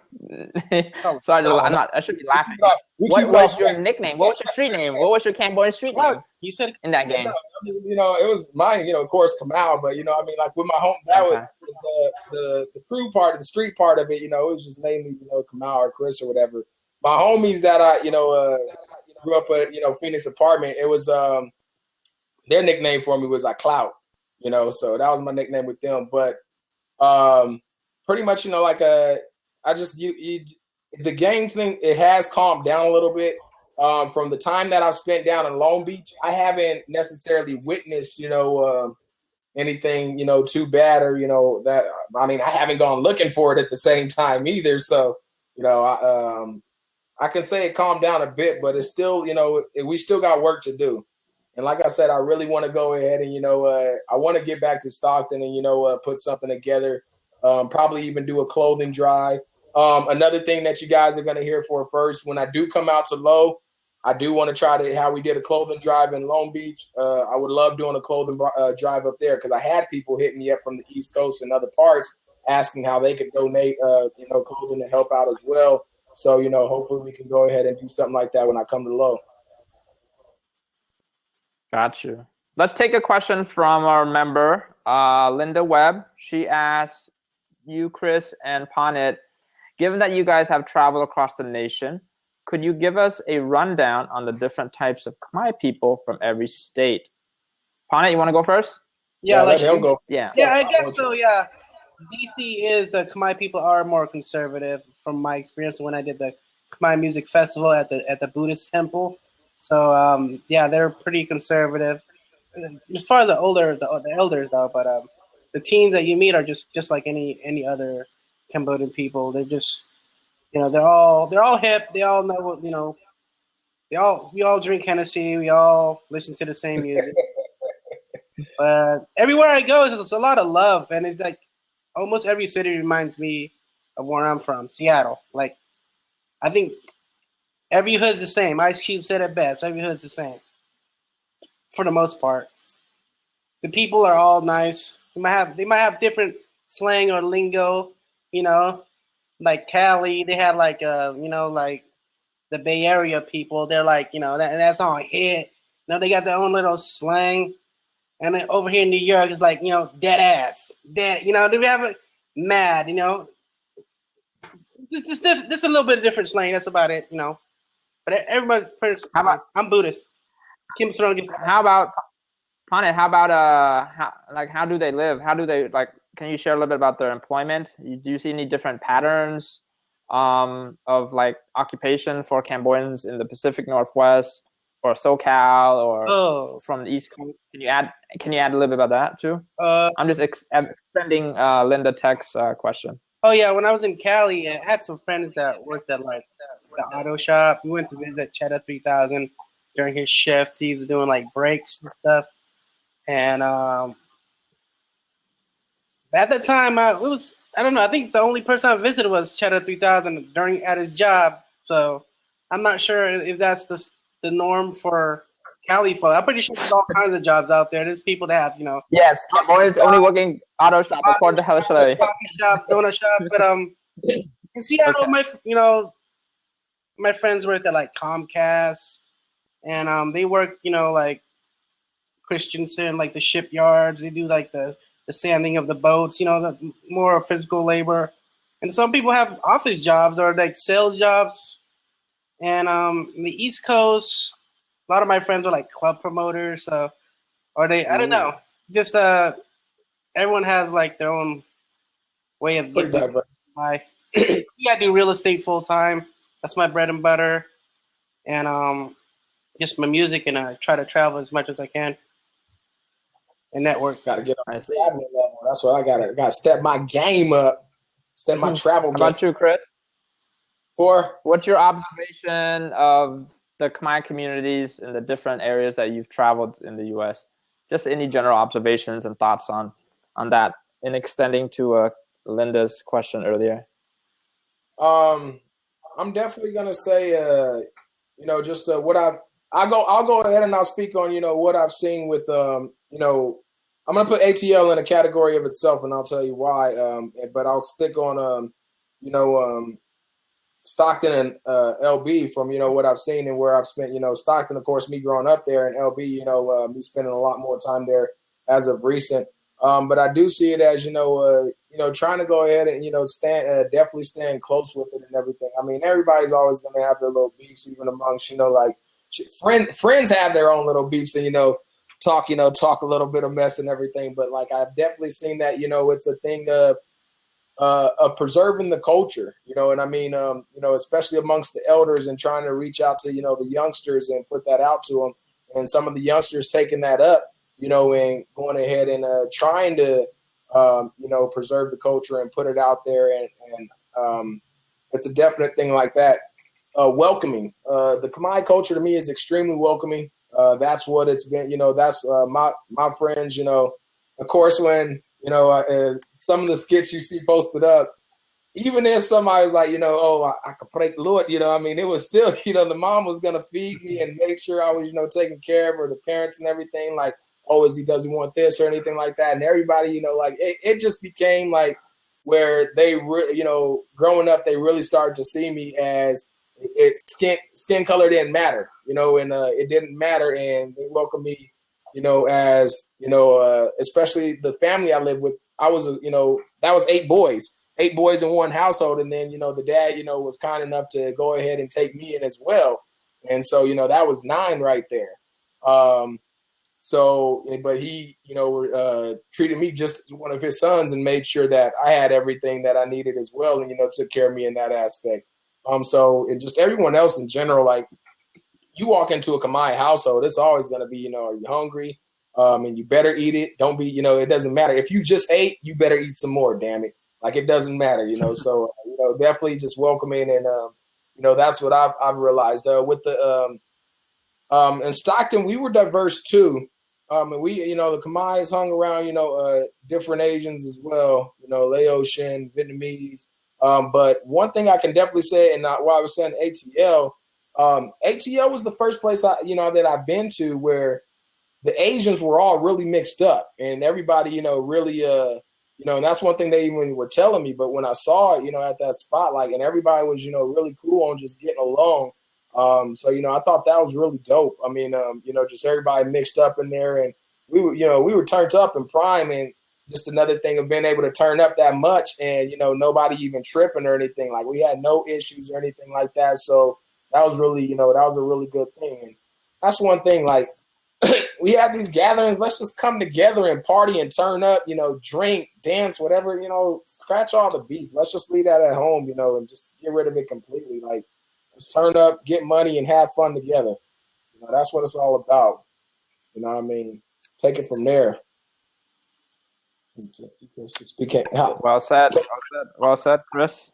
I should be laughing. What was your nickname? What was your street name? What was your Cambodian street name? He said in that game. It was mine, of course, Cameo, but like with my home, that was the crew part, the street part of it, it was just mainly, Cameo or Chris or whatever. My homies that I, grew up at, Phoenix apartment, it was their nickname for me was Clout, so that was my nickname with them. But pretty much, I just the gang thing, it has calmed down a little bit. From the time that I've spent down in Long Beach, I haven't necessarily witnessed, anything, too bad or, that, I haven't gone looking for it at the same time either. So, I can say it calmed down a bit, but it's still, we still got work to do. And like I said, I really want to go ahead and, I want to get back to Stockton and, put something together, probably even do a clothing drive. Another thing that you guys are going to hear for first, when I do come out to Low, I do want to try to how we did a clothing drive in Long Beach. I would love doing a clothing drive up there because I had people hitting me up from the East Coast and other parts asking how they could donate, clothing to help out as well. So, hopefully we can go ahead and do something like that when I come to Low. Got you. Let's take a question from our member, Linda Webb. She asks you, Chris, and Panit, given that you guys have traveled across the nation, could you give us a rundown on the different types of Khmer people from every state? Panit, you want to go first? Yeah, let him go. Yeah, I guess so. Yeah, DC is the Khmer people are more conservative from my experience when I did the Khmer Music Festival at the Buddhist temple. So they're pretty conservative as far as the elders though. But the teens that you meet are just like any other Cambodian people. They're just they're all hip. They all know what we all drink Hennessy. We all listen to the same music. But everywhere I go, it's a lot of love, and it's like almost every city reminds me of where I'm from, Seattle. Like I think every hood's the same. Ice Cube said it best. Every hood's the same for the most part. The people are all nice. They might have different slang or lingo, like Cali. They have like like the Bay Area people. They're like that's on hit. They got their own little slang. And then over here in New York, it's like dead ass, dead. They have it mad. Just a little bit of different slang. That's about it. But everybody's pretty. I'm Buddhist. Kim Strong gets. How about Panit? How about how do they live? How do they like? Can you share a little bit about their employment? Do you see any different patterns of like occupation for Cambodians in the Pacific Northwest or SoCal or from the East Coast? Can you add a little bit about that too? I'm just extending Linda Tech's question. Oh yeah, when I was in Cali, I had some friends that worked at like the auto shop. We went to visit Cheddar 3000 during his shift. He was doing like brakes and stuff. And at that time, I don't know. I think the only person I visited was Cheddar 3000 at his job. So I'm not sure if that's the norm for Cali folk. I'm pretty sure there's all kinds of jobs out there. There's people that have, Yes, Cambodians only working auto shop according to Helishly. Coffee shops, donut shops. But in Seattle, my friends worked at like Comcast, and they work, like Christensen, like the shipyards. They do like the sanding of the boats, the more physical labor. And some people have office jobs or like sales jobs. And in the East Coast, a lot of my friends are like club promoters. I don't know. Just everyone has like their own way of getting by. I do real estate full time. That's my bread and butter. And just my music, and I try to travel as much as I can and network. Got to get on the traveling level. That's what I got to step my game up, step my travel game. How about you, Chris? What's your observation of the Khmer communities in the different areas that you've traveled in the U.S.? Just any general observations and thoughts on that, in extending to Linda's question earlier. I'm definitely gonna say, just what I'll go ahead and I'll speak on, what I've seen with, I'm going to put ATL in a category of itself, and I'll tell you why. But I'll stick on, Stockton and LB from, what I've seen and where I've spent, Stockton, of course, me growing up there, and LB, me spending a lot more time there as of recent. But I do see it as, trying to go ahead and, definitely staying close with it and everything. I mean, everybody's always going to have their little beefs, even amongst, friends have their own little beefs and, talk a little bit of mess and everything. But like, I've definitely seen that, it's a thing of preserving the culture, and I mean, especially amongst the elders and trying to reach out to, the youngsters and put that out to them. And some of the youngsters taking that up, and going ahead and trying to, preserve the culture and put it out there. And it's a definite thing like that. Welcoming. The Khmer culture to me is extremely welcoming. That's what it's been, that's my friends, of course, when, some of the skits you see posted up, even if somebody was like, I could break Lord, I mean, it was still, the mom was going to feed me and make sure I was, taking care of her, the parents and everything, like, does he want this or anything like that? And everybody, it just became like where they, growing up, they really started to see me as skin color didn't matter, and it didn't matter. And they welcomed me, as, especially the family I lived with. I was, that was 8 boys in one household. And then, the dad, was kind enough to go ahead and take me in as well. And so, that was 9 right there. But he, treated me just as one of his sons and made sure that I had everything that I needed as well. And, took care of me in that aspect. And just everyone else in general, like, you walk into a Khmer household, it's always going to be, are you hungry? And you better eat it. Don't be, it doesn't matter. If you just ate, you better eat some more, damn it. Like, it doesn't matter, so, definitely just welcoming. And, that's what I've realized with the, in Stockton, we were diverse too. And we, the Khmer's hung around, different Asians as well, Laotian, Vietnamese. But one thing I can definitely say, and while I was saying ATL, ATL was the first place that I've been to where the Asians were all really mixed up, and everybody, really, and that's one thing they even were telling me. But when I saw it, at that spot, like, and everybody was, really cool on just getting along. So, I thought that was really dope. I mean, just everybody mixed up in there, and we were turned up in prime, and just another thing of being able to turn up that much and, nobody even tripping or anything. Like, we had no issues or anything like that. So that was really, that was a really good thing. And that's one thing, like, we have these gatherings. Let's just come together and party and turn up, drink, dance, whatever, scratch all the beef. Let's just leave that at home, and just get rid of it completely. Like, let's turn up, get money, and have fun together. That's what it's all about. You know what I mean? Take it from there. Well said. Well said, Chris.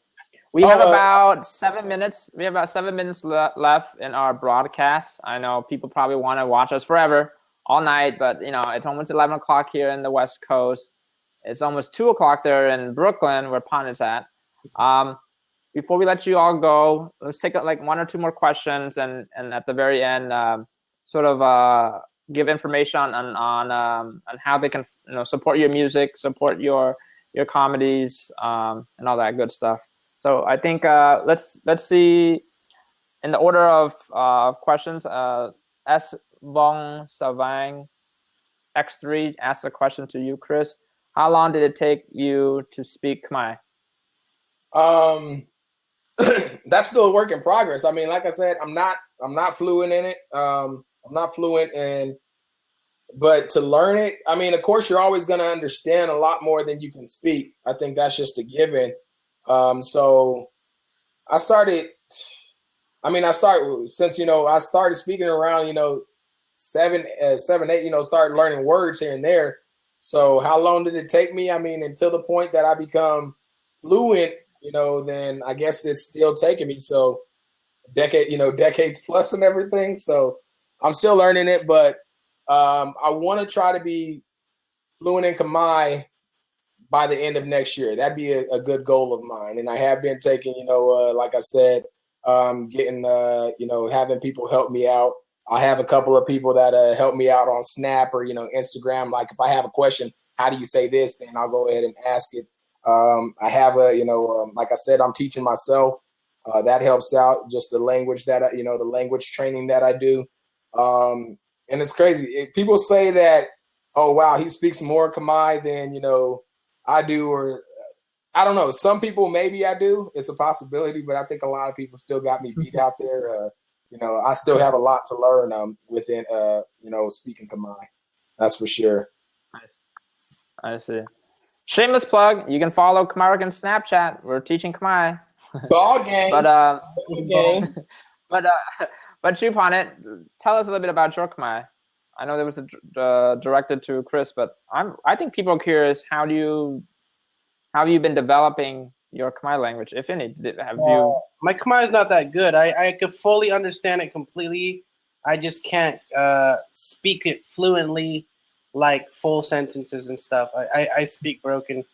We have about 7 minutes. We have about 7 minutes left in our broadcast. I know people probably want to watch us forever, all night, but it's almost 11 o'clock here in the West Coast. It's almost 2 o'clock there in Brooklyn, where Pon is at. Before we let you all go, let's take like 1 or 2 more questions, and at the very end, give information on how they can support your music, support your comedies, and all that good stuff. So I think let's see in the order of questions. S. Vong Savang X3 asked a question to you, Chris. How long did it take you to speak Khmer? That's still a work in progress. I mean, like I said, I'm not fluent in it. I'm not fluent but to learn it, I mean, of course, you're always going to understand a lot more than you can speak. I think that's just a given. So I started since, I started speaking around, 7, 8, started learning words here and there. So how long did it take me? I mean, until the point that I become fluent, then I guess it's still taking me. So decades plus and everything. So I'm still learning it, but I want to try to be fluent in Khmer by the end of next year. That'd be a good goal of mine. And I have been taking, like I said, getting, having people help me out. I have a couple of people that help me out on Snap or, Instagram. Like if I have a question, how do you say this? Then I'll go ahead and ask it. I have like I said, I'm teaching myself. That helps out, just the language that, the language training that I do. And it's crazy. People say that, oh, wow, he speaks more Khmer than, I do, or I don't know. Some people, maybe I do. It's a possibility, but I think a lot of people still got me beat out there. I still have a lot to learn within, speaking Khmer. That's for sure. I see. Shameless plug. You can follow Khmer on Snapchat. We're teaching Khmer. Ball game. But Chupan, tell us a little bit about your Khmer. I know there was directed to Chris, but I think people are curious. How have you been developing your Khmer language, if any? My Khmer is not that good. I could fully understand it completely. I just can't speak it fluently, like full sentences and stuff. I speak broken,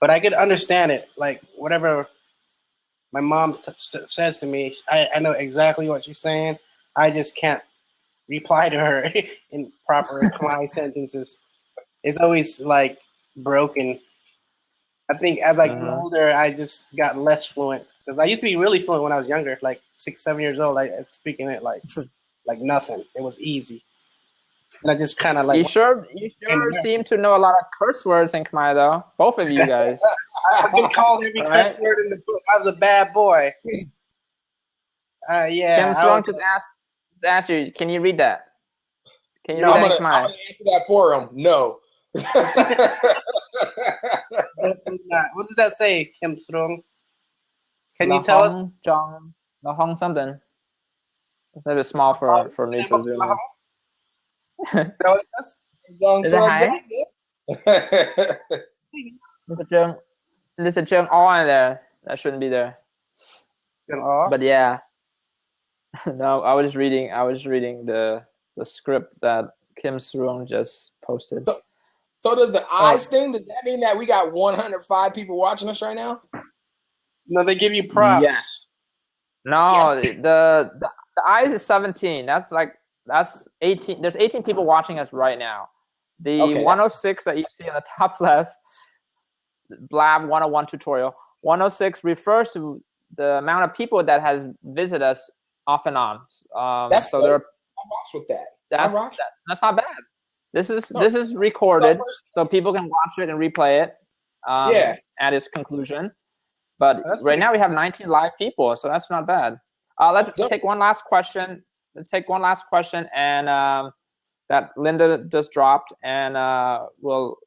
but I could understand it. Like whatever my mom says to me, I know exactly what she's saying. I just can't reply to her in proper Khmer sentences. It's always like broken. I think as I grew older, I just got less fluent, because I used to be really fluent when I was younger, like 6, 7 years old. I was speaking it like nothing. It was easy, and I just kind of like. You sure seem to know a lot of curse words in Khmer, though. Both of you guys. I've been called every curse word in the book. I was a bad boy. Yeah. Kim Strong just asked you. Can you read that? Can you read that in Khmer? I'm gonna answer that for him. No. What does that say, Kim Strong? Can you tell us? Jong, the Hong something. It's a little small for me to zoom in. Is that what it says? Is it high? There's a Jung all in there. That shouldn't be there. But yeah. No, I was reading the script that Kim Strong just posted. So does the eyes thing, does that mean that we got 105 people watching us right now? No, they give you props. Yeah. No, the eyes is 17. That's 18. There's 18 people watching us right now. The 106 that you see on the top left, Blab 101 tutorial. 106 refers to the amount of people that has visited us off and on. That's so there. I rocks with that. That's not bad. This is recorded, so people can watch it and replay it at its conclusion. But right now we have 19 live people, so that's not bad. Let's take one last question. And that Linda just dropped, and we'll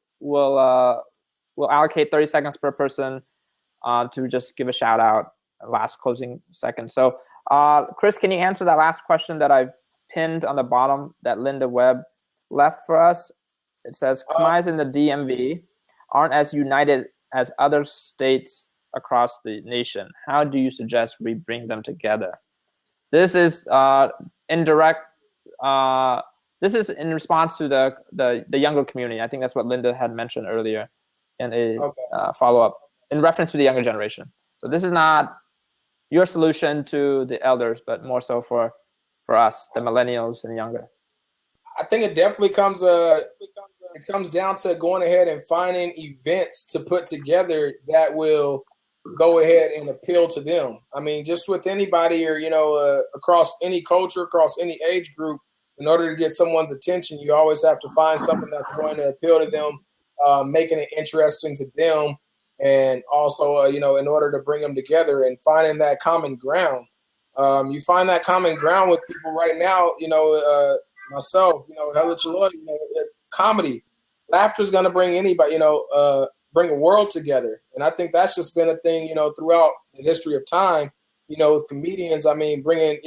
allocate 30 seconds per person to just give a shout out, last closing second. So, Chris, can you answer that last question that I've pinned on the bottom that Linda Webb left for us? It says Khmer's in the DMV aren't as united as other states across the nation. How do you suggest we bring them together? This is indirect. This is in response to the younger community. I think that's what Linda had mentioned earlier in a follow-up in reference to the younger generation. So this is not your solution to the elders, but more so for us, the millennials and younger. I think it definitely comes down to going ahead and finding events to put together that will go ahead and appeal to them. I mean, just with anybody or, across any culture, across any age group, in order to get someone's attention, you always have to find something that's going to appeal to them, making it interesting to them. And also, in order to bring them together and finding that common ground. You find that common ground with people right now, myself, Hella Chaloy, comedy. Laughter is going to bring anybody, bring a world together. And I think that's just been a thing, throughout the history of time, with comedians. I mean, bringing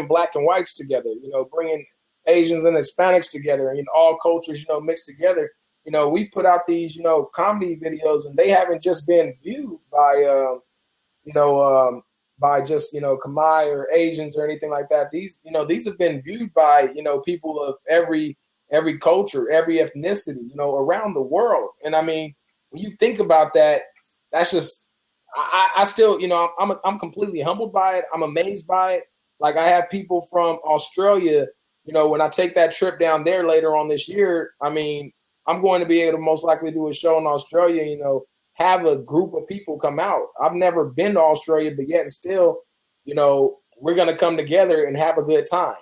black and whites together, bringing Asians and Hispanics together, and all cultures, mixed together. We put out these, comedy videos, and they haven't just been viewed by, by just, Khmer or Asians or anything like that. These have been viewed by, people of every culture, every ethnicity, around the world. And I mean, when you think about that, that's just, I still, I'm completely humbled by it. I'm amazed by it. Like I have people from Australia when I take that trip down there later on this year, I mean, I'm going to be able to most likely do a show in Australia, have a group of people come out. I've never been to Australia, but yet and still, we're going to come together and have a good time,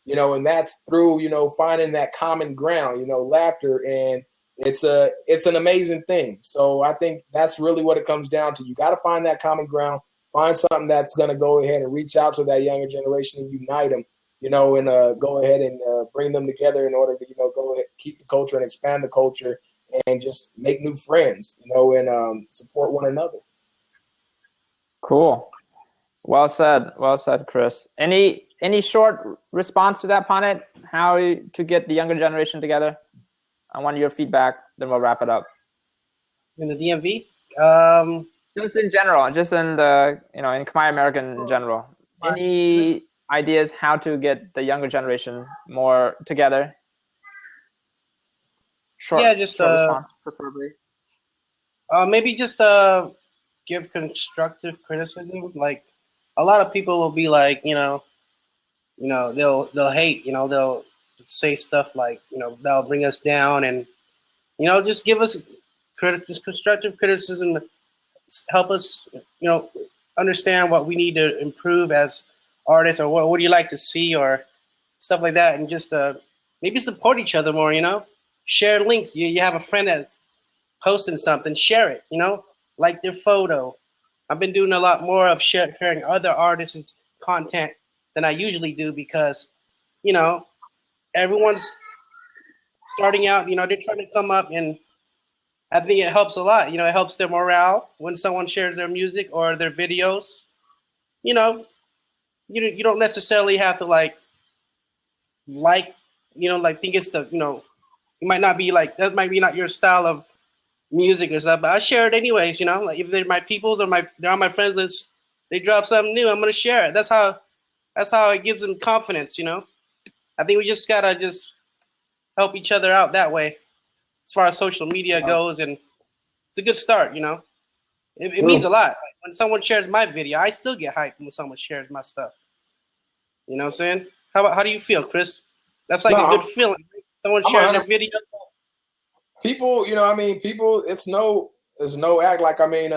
and that's through, finding that common ground, laughter. And it's an amazing thing. So I think that's really what it comes down to. You got to find that common ground, find something that's going to go ahead and reach out to that younger generation and unite them, and go ahead and bring them together in order to, go ahead, keep the culture and expand the culture and just make new friends, and support one another. Cool. Well said, Chris. Any short response to that, Panit? How to get the younger generation together? I want your feedback, then we'll wrap it up. In the DMV? Just in general, just in the, in Khmer American in general. Any ideas how to get the younger generation more together? Short response, preferably. Maybe just give constructive criticism. Like, a lot of people will be like, they'll hate, they'll say stuff like, that'll bring us down, and just give us this constructive criticism to help us, understand what we need to improve as artists, or what do you like to see, or stuff like that, and just maybe support each other more. Share links. You have a friend that's posting something, share it. Like their photo. I've been doing a lot more of sharing other artists' content than I usually do because, everyone's starting out. They're trying to come up, and I think it helps a lot. It helps their morale when someone shares their music or their videos. You don't necessarily have to like think it's the you might not be like, that might be not your style of music or stuff, but I share it anyways. Like if they're my peoples or they're on my friends list, they drop something new, I'm gonna share it. That's how it gives them confidence. I think we just gotta help each other out that way, as far as social media goes, and it's a good start. It means a lot. Like when someone shares my video, I still get hyped when someone shares my stuff. You know what I'm saying? How do you feel, Chris? That's like a good feeling. Someone shares their video. People, people, it's no act. Like, right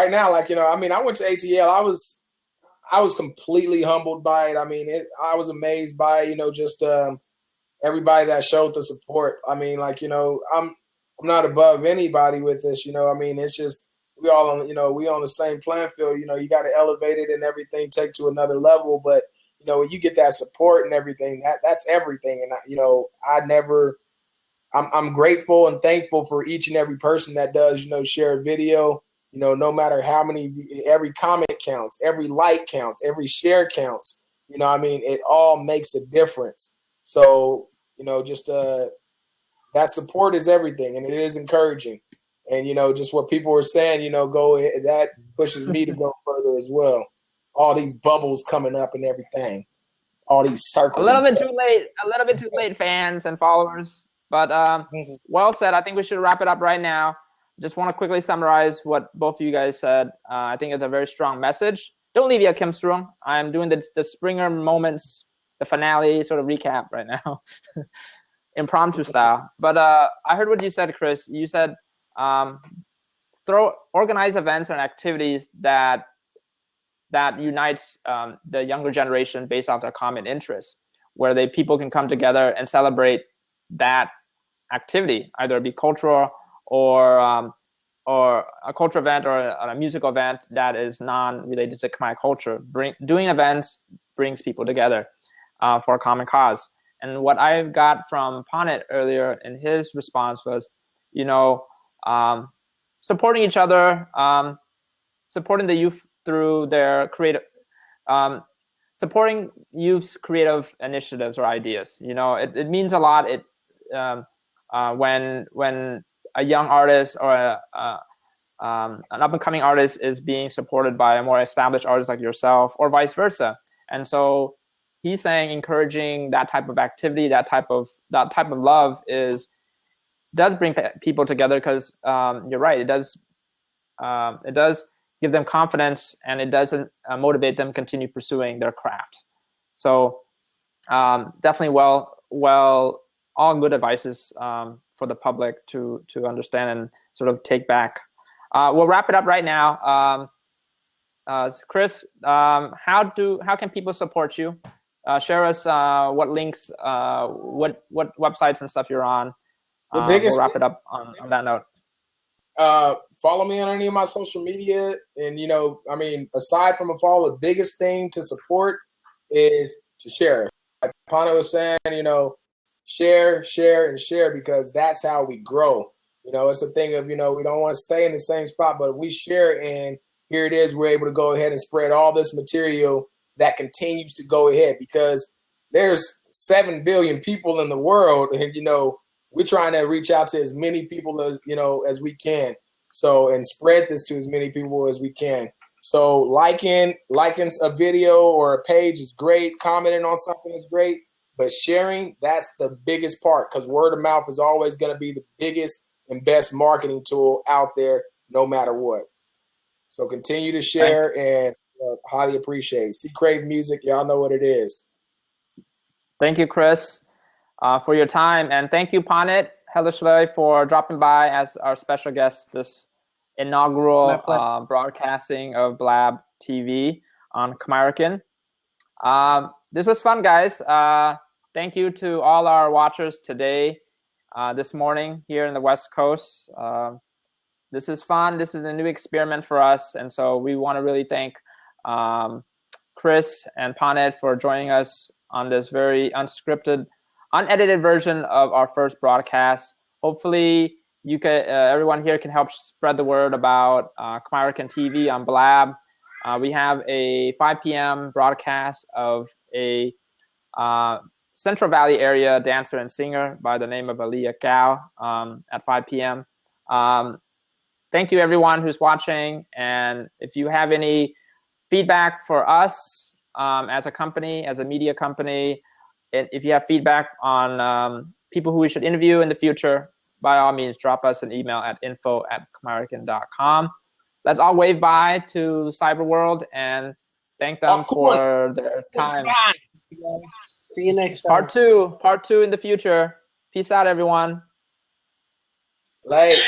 now, like, I went to ATL. I was completely humbled by it. I was amazed by, just everybody that showed the support. I'm not above anybody with this, it's just, we all on the same playing field. You got to elevate it and everything, take to another level. But, when you get that support and everything, that's everything. And I'm grateful and thankful for each and every person that does, share a video, no matter how many, every comment counts, every like counts, every share counts, it all makes a difference. So, just that support is everything, and it is encouraging. And, just what people were saying, go ahead, that pushes me to go further as well. All these bubbles coming up and everything, all these circles. A little bit too late, fans and followers. But well said. I think we should wrap it up right now. Just want to quickly summarize what both of you guys said. I think it's a very strong message. Don't leave yet, Kim Strung. I'm doing the Springer Moments, the finale sort of recap right now, impromptu style. But I heard what you said, Chris. You said organize events and activities that unites the younger generation based off their common interests, where people can come together and celebrate that activity, either it be cultural or a cultural event or a musical event that is non-related to Khmer culture. Doing events brings people together for a common cause. And what I got from Panit earlier in his response was, supporting each other, supporting the youth through their supporting youth's creative initiatives or ideas. It means a lot. When a young artist or an up-and-coming artist is being supported by a more established artist like yourself, or vice versa. And so he's saying encouraging that type of activity, that type of love does bring people together, because you're right, it does give them confidence, and it doesn't motivate them to continue pursuing their craft. So definitely all good advices for the public to understand and sort of take back. We'll wrap it up right now. Chris, how can people support you? Share us what links, what websites and stuff you're on. We'll wrap it up on that note. Follow me on any of my social media, and aside from a follow, the biggest thing to support is to share. Like Pana was saying, share, and share, because that's how we grow. It's a thing of, we don't want to stay in the same spot, but if we share, and here it is, we're able to go ahead and spread all this material that continues to go ahead, because there's 7 billion people in the world, and, we're trying to reach out to as many people as, as we can. So, and spread this to as many people as we can. So liking a video or a page is great. Commenting on something is great. But sharing, that's the biggest part, because word of mouth is always going to be the biggest and best marketing tool out there, no matter what. So continue to share, and highly appreciate it. See Crave Music. Y'all know what it is. Thank you, Chris, for your time. And thank you, Panit Hellishley, for dropping by as our special guest this inaugural broadcasting of Blab TV on Khmer. This was fun, guys. Thank you to all our watchers today, this morning here in the West Coast. This is fun. This is a new experiment for us. And so we want to really thank Chris and Panit for joining us on this very unscripted, unedited version of our first broadcast. Hopefully, everyone here can help spread the word about Khmer TV on Blab. We have a 5 p.m. broadcast of a Central Valley area dancer and singer by the name of Aliyah Cao at 5 p.m. Thank you, everyone who's watching. And if you have any feedback for us as a company, as a media company, if you have feedback on people who we should interview in the future, by all means, drop us an email at info@khmerican.com. Let's all wave bye to Cyberworld and thank them for their time. See you next time. Part two in the future. Peace out, everyone. Late.